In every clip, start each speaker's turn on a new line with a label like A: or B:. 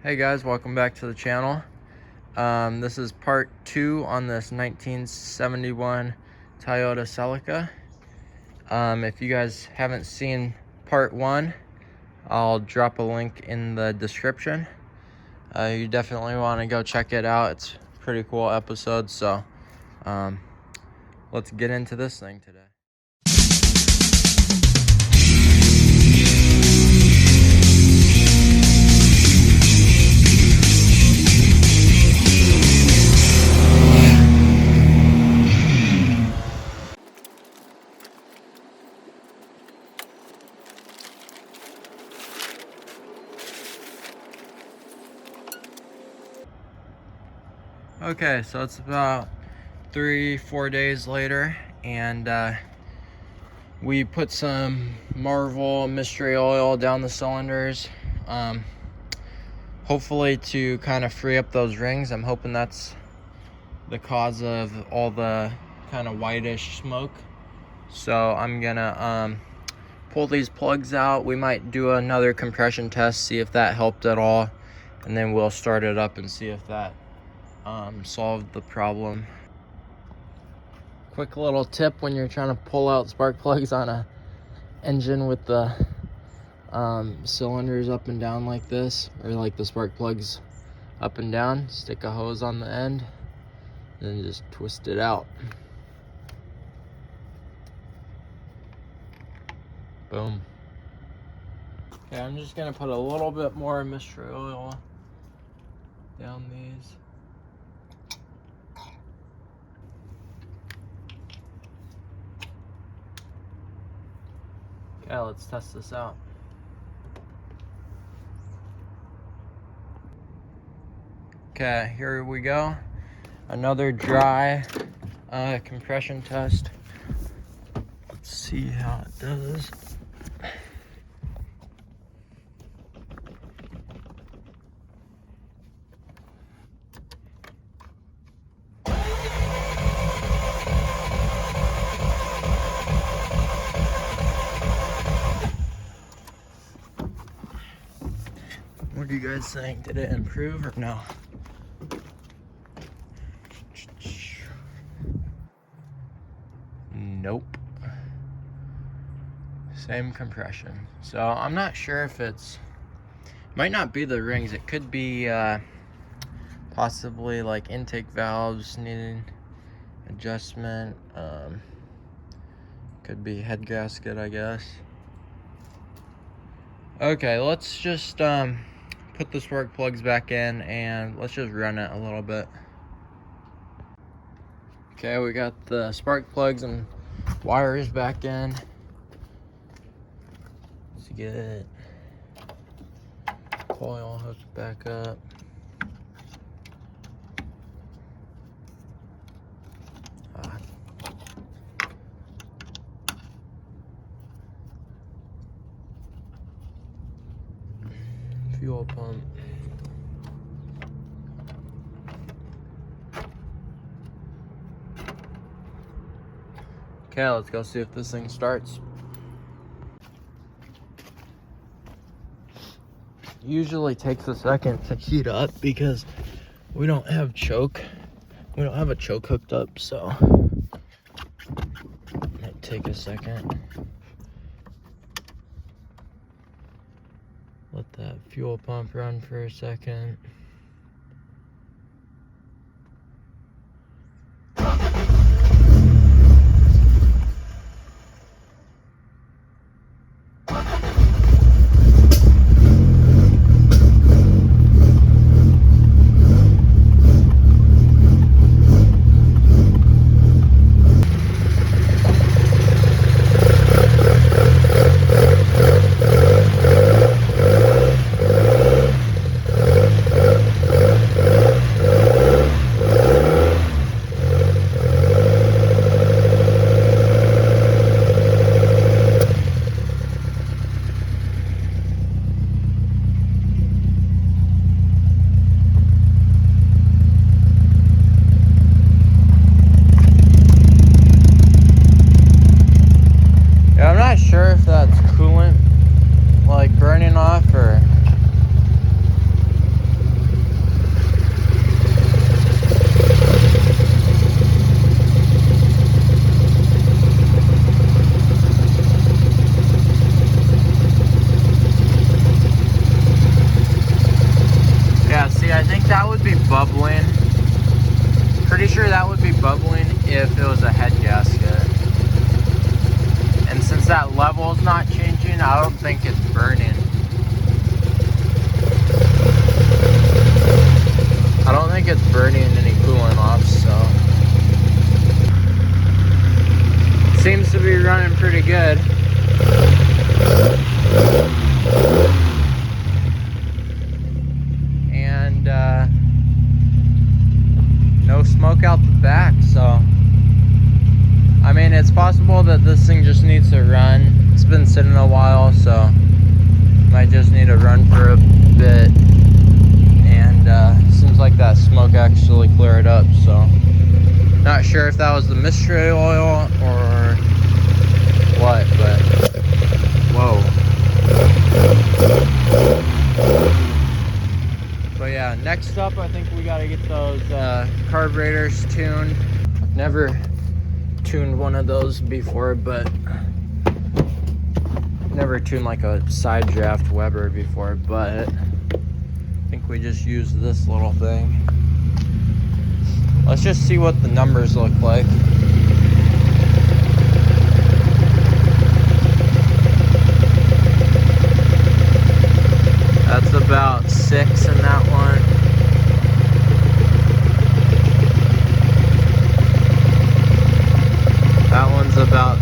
A: Hey guys, welcome back to the channel. This is part 2 on this 1971 Toyota Celica. If you guys haven't seen part 1, I'll drop a link in the description. You definitely want to go check it out. It's a pretty cool episode, so let's get into this thing today. Okay, so it's about 3-4 days later, and we put some Marvel mystery oil down the cylinders, hopefully to kind of free up those rings. I'm hoping that's the cause of all the kind of whitish smoke. So I'm gonna pull these plugs out. We might do another compression test, see if that helped at all, and then we'll start it up and see if that solved the problem. Quick little tip when you're trying to pull out spark plugs on a engine with the cylinders up and down like this, or like the spark plugs up and down, stick a hose on the end and just twist it out. Boom. Okay, I'm just gonna put a little bit more mystery oil down these. Okay, let's test this out. Okay, here we go. Another dry compression test. Let's see how it does. What do you guys think? Did it improve or no? Nope. Same compression. So I'm not sure if might not be the rings. It could be possibly like intake valves needing adjustment. Could be head gasket, I guess. Okay, let's just put the spark plugs back in and let's just run it a little bit. Okay, we got the spark plugs and wires back in. Let's get coil hooked back up. Fuel pump. Okay, let's go see if this thing starts. Usually takes a second to heat up because we don't have choke. We don't have a choke hooked up, so it might take a second. Let that fuel pump run for a second. See, I think that would be bubbling. Pretty sure that would be bubbling if it was a head gasket. And since that level is not changing, I don't think it's burning. I don't think it's burning any coolant off, so. Seems to be running pretty good. And no smoke out the back, so. I mean, it's possible that this thing just needs to run. It's been sitting a while, so might just need to run for a bit. And seems like that smoke actually cleared up, so not sure if that was the mystery oil or what, but whoa. But yeah, next up I think we got to get those carburetors tuned. Never tuned one of those before, but never tuned like a side draft Weber before, but I think we just used this little thing. Let's just see what the numbers look like. That's about 6 in that one. That one's about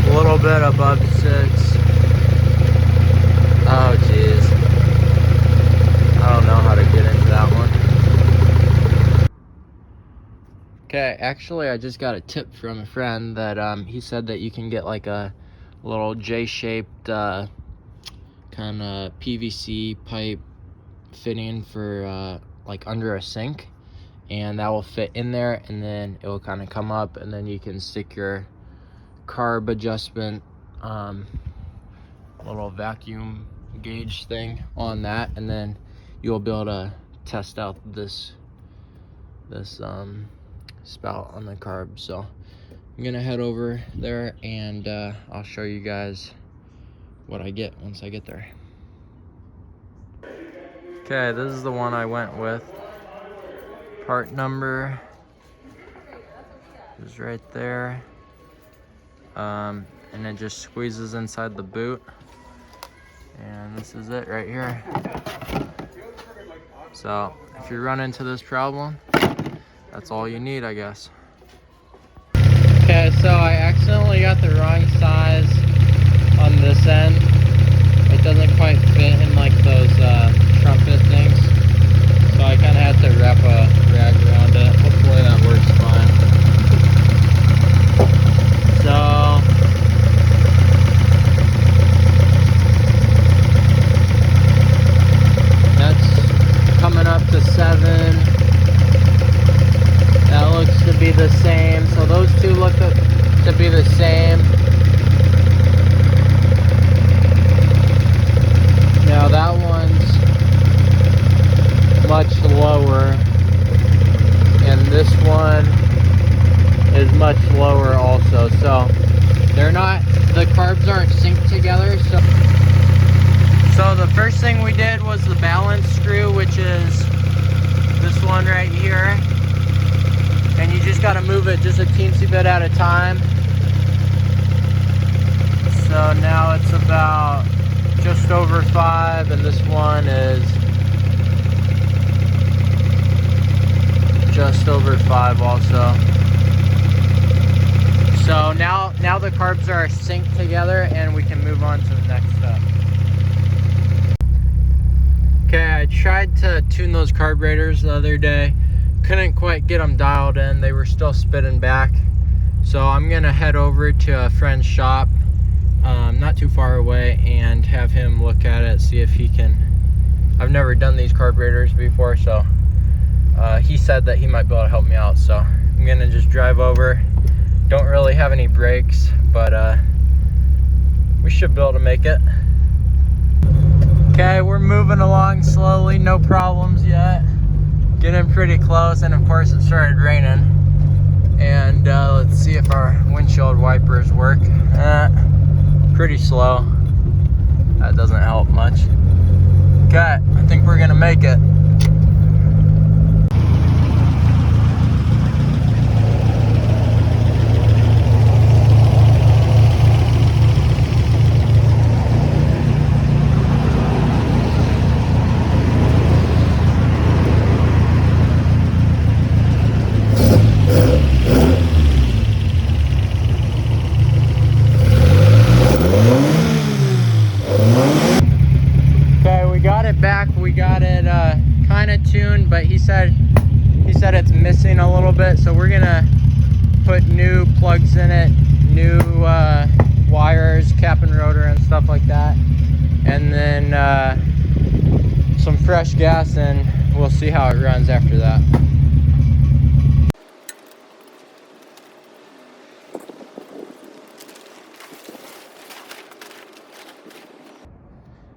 A: a little bit above 6. Oh geez. I don't know how to get into that one. Okay, actually I just got a tip from a friend that he said that you can get like a little J-shaped kind of PVC pipe fitting for like under a sink, and that will fit in there, and then it will kind of come up, and then you can stick your carb adjustment little vacuum gauge thing on that, and then you'll be able to test out this spout on the carb. So I'm gonna head over there and I'll show you guys what I get once I get there. Okay, this is the one I went with. Part number is right there, and it just squeezes inside the boot, and this is it right here. So if you run into this problem, that's all you need, I guess. Okay, so I accidentally got the wrong size on this end. It doesn't quite fit in like those trumpet things, so I kind of had to wrap a rag around it. Hopefully that works fine. So that's coming up to 7. That looks to be the same. So those two look to be the same. Now that one's much lower, and this one is much lower also. So they're not, the carbs aren't synced together. So the first thing we did was the balance screw, which is this one right here. And you just gotta move it just a teensy bit at a time. So now it's about just over 5, and this one is just over 5 also. So now the carbs are synced together, and we can move on to the next step. Okay, I tried to tune those carburetors the other day. Couldn't quite get them dialed in. They were still spitting back. So I'm gonna head over to a friend's shop, not too far away, and have him look at it, see if he can. I've never done these carburetors before, so he said that he might be able to help me out. So I'm gonna just drive over. Don't really have any brakes, but we should be able to make it. Okay, we're moving along slowly, no problems yet. Getting pretty close, and of course it started raining. And let's see if our windshield wipers work. Pretty slow. That doesn't help much. Okay, I think we're gonna gonna make it. We got it kind of tuned, but he said it's missing a little bit, so we're gonna put new plugs in it, new wires, cap and rotor and stuff like that, and then some fresh gas, and we'll see how it runs after that.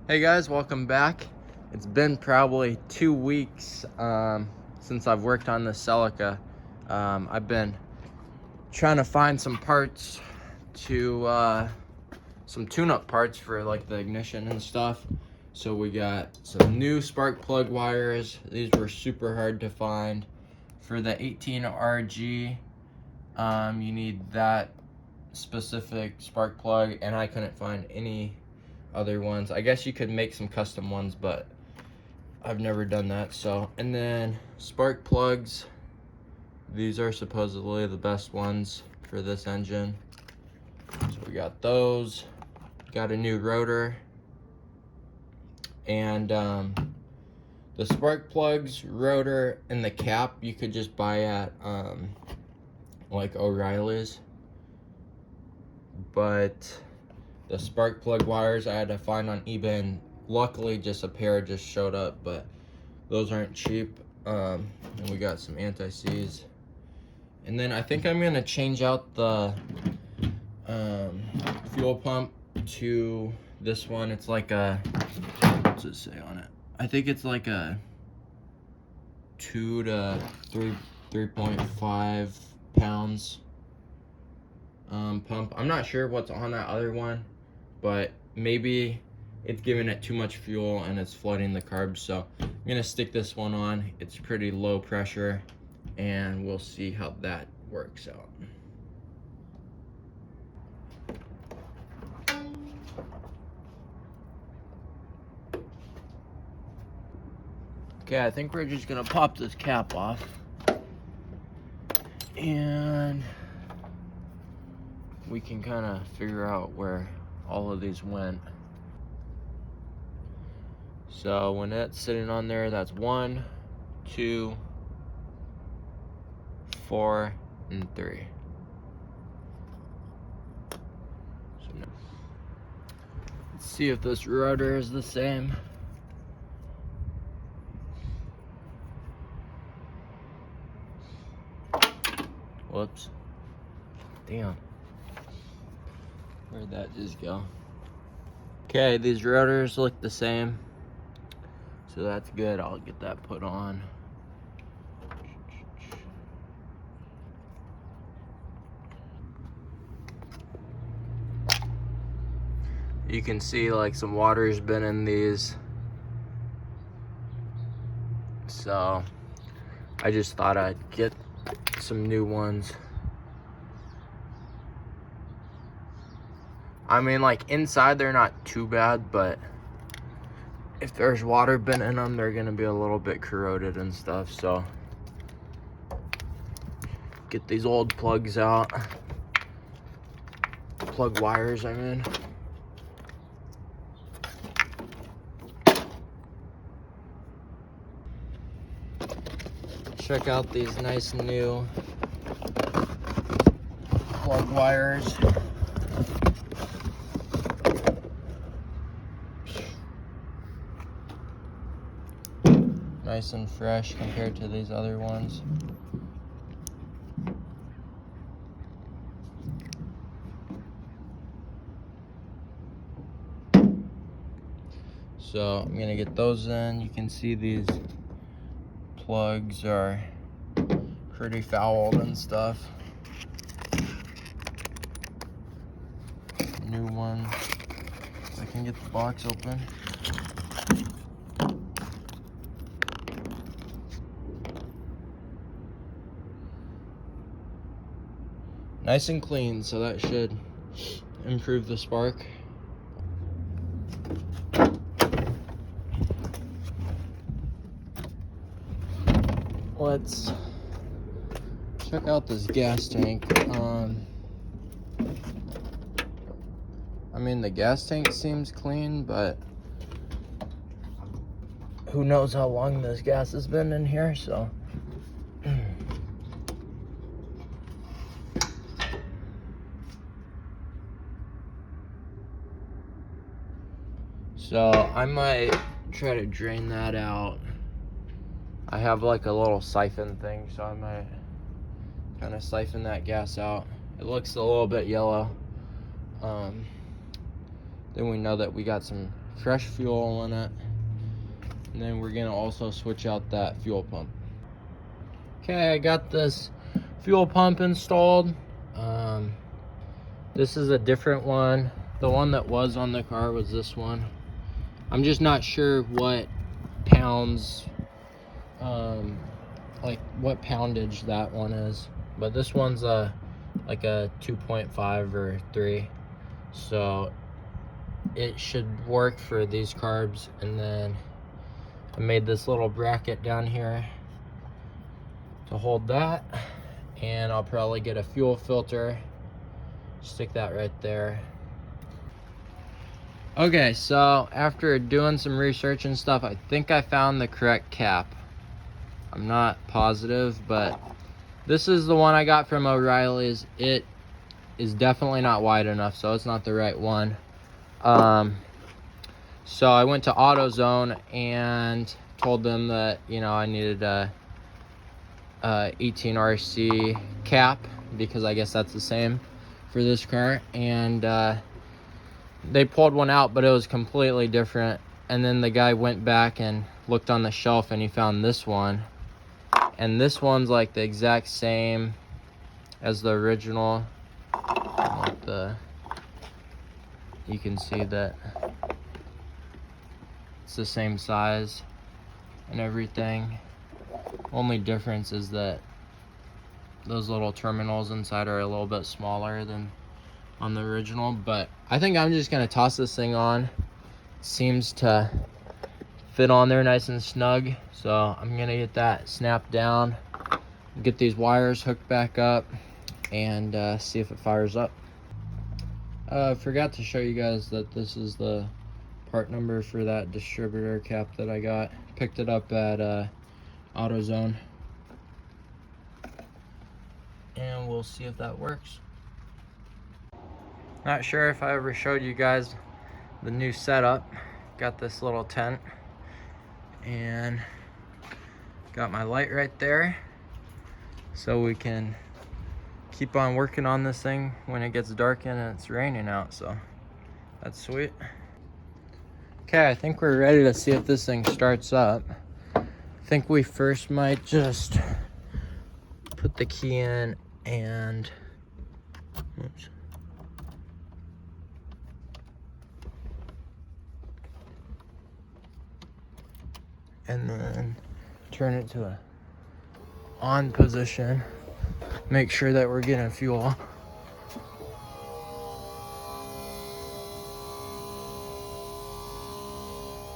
A: Hey guys, welcome back. It's been probably 2 weeks since I've worked on the Celica. I've been trying to find some parts to, some tune-up parts for like the ignition and stuff. So we got some new spark plug wires. These were super hard to find. For the 18RG, you need that specific spark plug, and I couldn't find any other ones. I guess you could make some custom ones, but I've never done that. So, and then spark plugs, these are supposedly the best ones for this engine. So we got those, got a new rotor, and the spark plugs, rotor, and the cap you could just buy at like O'Reilly's, but the spark plug wires I had to find on eBay, and luckily just a pair just showed up, but those aren't cheap. And we got some anti-seize. And then I think I'm gonna change out the fuel pump to this one. It's like a, what's it say on it? I think it's like a 2 to 3.5 pounds pump. I'm not sure what's on that other one, but maybe it's giving it too much fuel and it's flooding the carbs. So I'm gonna stick this one on. It's pretty low pressure, and we'll see how that works out. Okay, I think we're just gonna pop this cap off, and we can kind of figure out where all of these went. So when it's sitting on there, that's 1, 2, 4, and 3. So now, let's see if this rotor is the same. Whoops. Damn. Where'd that just go? Okay, these rotors look the same, so that's good. I'll get that put on. You can see like some water's been in these, so I just thought I'd get some new ones. I mean, like inside they're not too bad, but if there's water been in them, they're gonna be a little bit corroded and stuff. So get these old plugs out, plug wires I mean. Check out these nice new plug wires. Nice and fresh compared to these other ones. So I'm gonna get those in. You can see these plugs are pretty fouled and stuff. New one. I can get the box open. nice and clean, so that should improve the spark. Let's check out this gas tank. I mean, the gas tank seems clean, but who knows how long this gas has been in here, so. So I might try to drain that out. I have like a little siphon thing, so I might kind of siphon that gas out. It looks a little bit yellow. Then we know that we got some fresh fuel in it. And then we're gonna also switch out that fuel pump. Okay, I got this fuel pump installed. This is a different one. The one that was on the car was this one. I'm just not sure what pounds, like what poundage that one is. But this one's like a 2.5 or 3. So it should work for these carbs. And then I made this little bracket down here to hold that. And I'll probably get a fuel filter, stick that right there. Okay, so after doing some research and stuff, I think I found the correct cap. I'm not positive, but this is the one I got from O'Reilly's. It is definitely not wide enough, so it's not the right one. So I went to AutoZone and told them that, you know, I needed a 18RC cap, because I guess that's the same for this car. And they pulled one out, but it was completely different. And then the guy went back and looked on the shelf and he found this one. And this one's like the exact same as the original. You can see that it's the same size and everything. Only difference is that those little terminals inside are a little bit smaller than on the original. But I think I'm just gonna toss this thing on. It seems to fit on there nice and snug, so I'm gonna get that snapped down, get these wires hooked back up, and see if it fires up. I forgot to show you guys that this is the part number for that distributor cap that I got. Picked it up at AutoZone, and we'll see if that works. Not sure if I ever showed you guys the new setup. Got this little tent and got my light right there, so we can keep on working on this thing when it gets dark and it's raining out, so that's sweet. Okay, I think we're ready to see if this thing starts up. I think we first might just put the key in and oops. And then turn it to a on position. Make sure that we're getting fuel.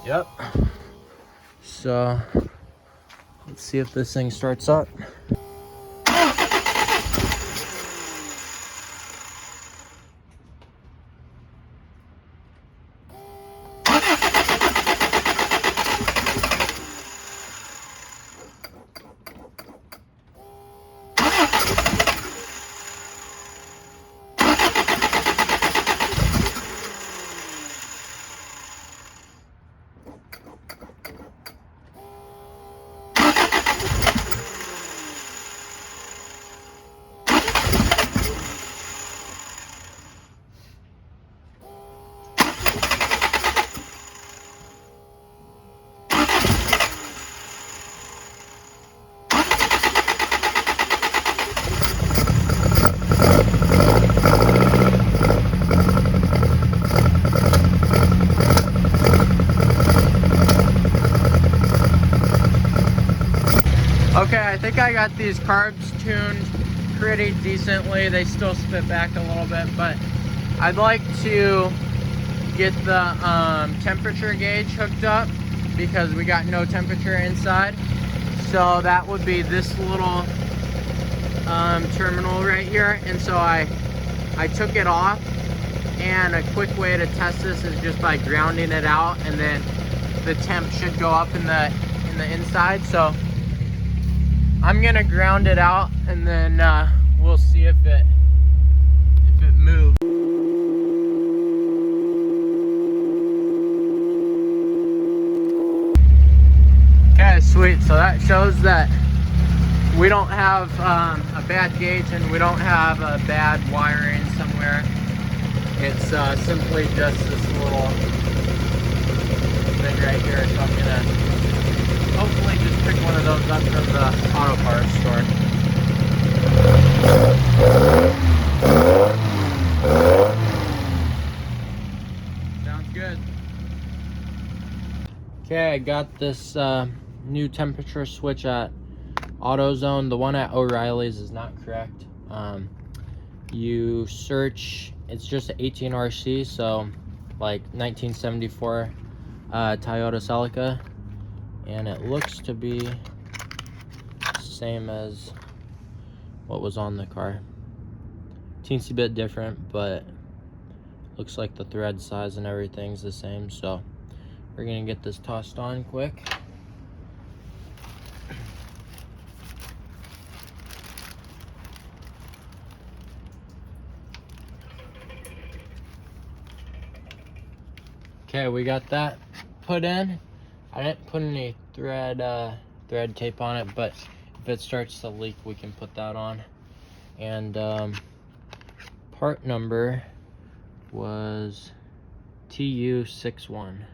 A: Yep. So let's see if this thing starts up. Okay, I think I got these carbs tuned pretty decently. They still spit back a little bit, but I'd like to get the temperature gauge hooked up because we got no temperature inside. So that would be this little terminal right here. And so I took it off, and a quick way to test this is just by grounding it out, and then the temp should go up in the inside. So I'm gonna ground it out, and then we'll see if it moves. Okay, sweet. So that shows that we don't have a bad gauge, and we don't have a bad wiring somewhere. It's simply just this little thing right here. So I'm gonna hopefully just pick one of those up from the auto parts store. Sounds good. Okay, I got this new temperature switch at AutoZone. The one at O'Reilly's is not correct. You search, it's just an 18RC, so like 1974 Toyota Celica, and it looks to be the same as what was on the car. Teensy bit different, but looks like the thread size and everything's the same. So we're gonna get this tossed on quick. Okay, we got that put in. I didn't put any thread tape on it, but if it starts to leak, we can put that on. And part number was TU61.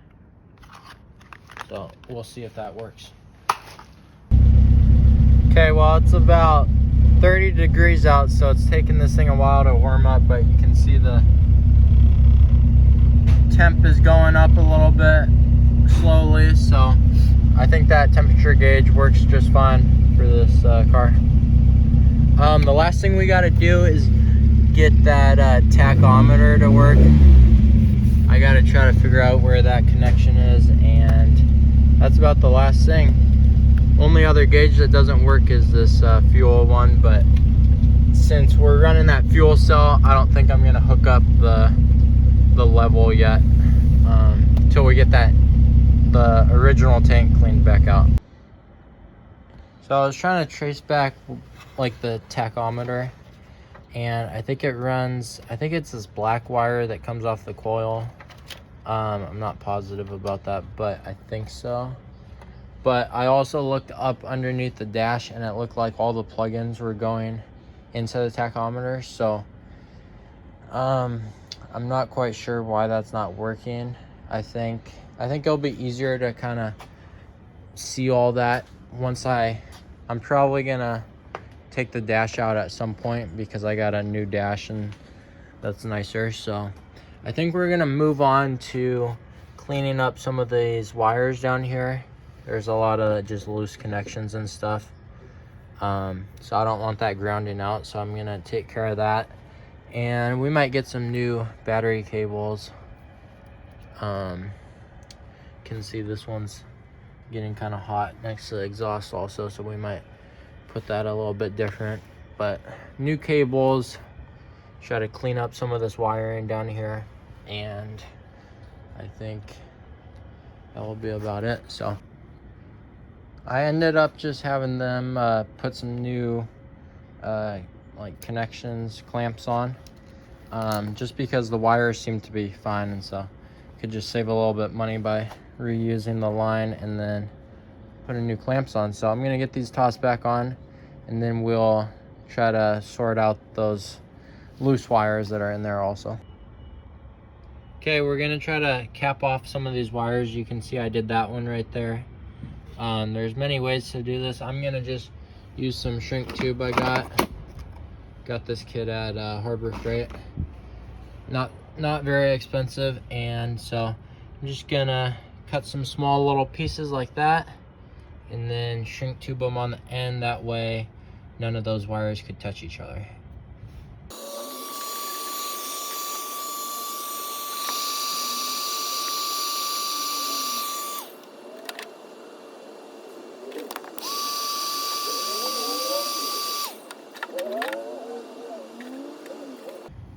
A: So we'll see if that works. Okay, well, it's about 30 degrees out, so it's taking this thing a while to warm up, but you can see the temp is going up a little bit slowly. So I think that temperature gauge works just fine for this car. The last thing we got to do is get that tachometer to work. I got to try to figure out where that connection is, and that's about the last thing. Only other gauge that doesn't work is this fuel one, but since we're running that fuel cell, I don't think I'm gonna hook up the level yet until we get the original tank cleaned back out. So I was trying to trace back like the tachometer, and I think it's this black wire that comes off the coil. I'm not positive about that, but I think so. But I also looked up underneath the dash, and it looked like all the plugins were going into the tachometer. So I'm not quite sure why that's not working. I think it'll be easier to kind of see all that once I'm probably gonna take the dash out at some point because I got a new dash and that's nicer. So I think we're gonna move on to cleaning up some of these wires down here. There's a lot of just loose connections and stuff. So I don't want that grounding out, so I'm gonna take care of that. And we might get some new battery cables. Can see this one's getting kind of hot next to the exhaust also, so we might put that a little bit different. But new cables, try to clean up some of this wiring down here, and I think that will be about it. So I ended up just having them put some new like connections, clamps on, just because the wires seem to be fine, and so could just save a little bit money by reusing the line and then putting new clamps on. So I'm gonna get these tossed back on, and then we'll try to sort out those loose wires that are in there also. Okay, we're gonna try to cap off some of these wires. You can see I did that one right there. There's many ways to do this. I'm gonna just use some shrink tube I got this kit at Harbor Freight. Not very expensive, and so I'm just gonna cut some small little pieces like that and then shrink tube them on the end. That way none of those wires could touch each other.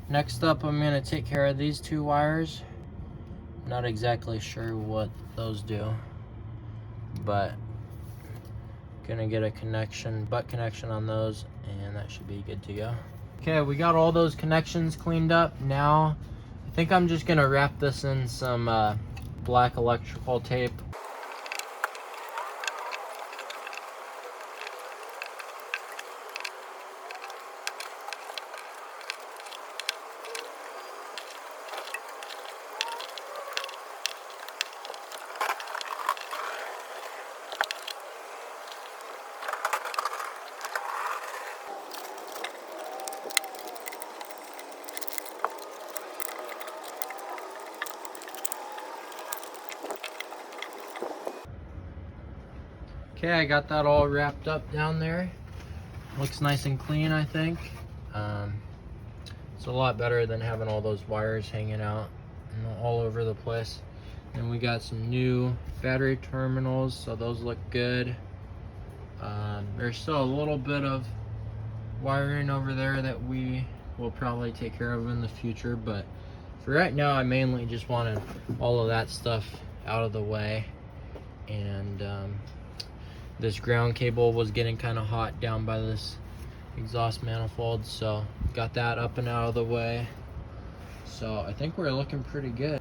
A: Next up, I'm going to take care of these two wires. Not exactly sure what those do, but gonna get a connection, butt connection on those, and that should be good to go. Okay, we got all those connections cleaned up. Now, I think I'm just gonna wrap this in some black electrical tape. Okay, I got that all wrapped up down there. Looks nice and clean, I think. It's a lot better than having all those wires hanging out all over the place. And we got some new battery terminals, so those look good. There's still a little bit of wiring over there that we will probably take care of in the future, but for right now, I mainly just wanted all of that stuff out of the way. And this ground cable was getting kind of hot down by this exhaust manifold, so got that up and out of the way. So I think we're looking pretty good.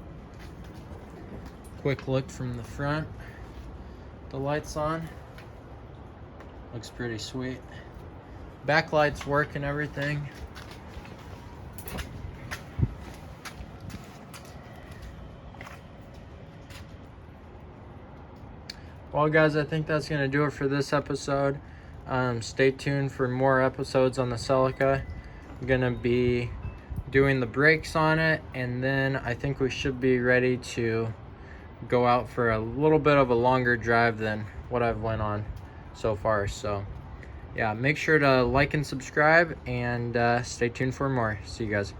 A: Quick look from the front. The lights on. Looks pretty sweet. Backlights work and everything. Well guys, I think that's going to do it for this episode. Stay tuned for more episodes on the Celica. I'm going to be doing the brakes on it, and then I think we should be ready to go out for a little bit of a longer drive than what I've went on so far. So yeah, make sure to like and subscribe, and stay tuned for more. See you guys.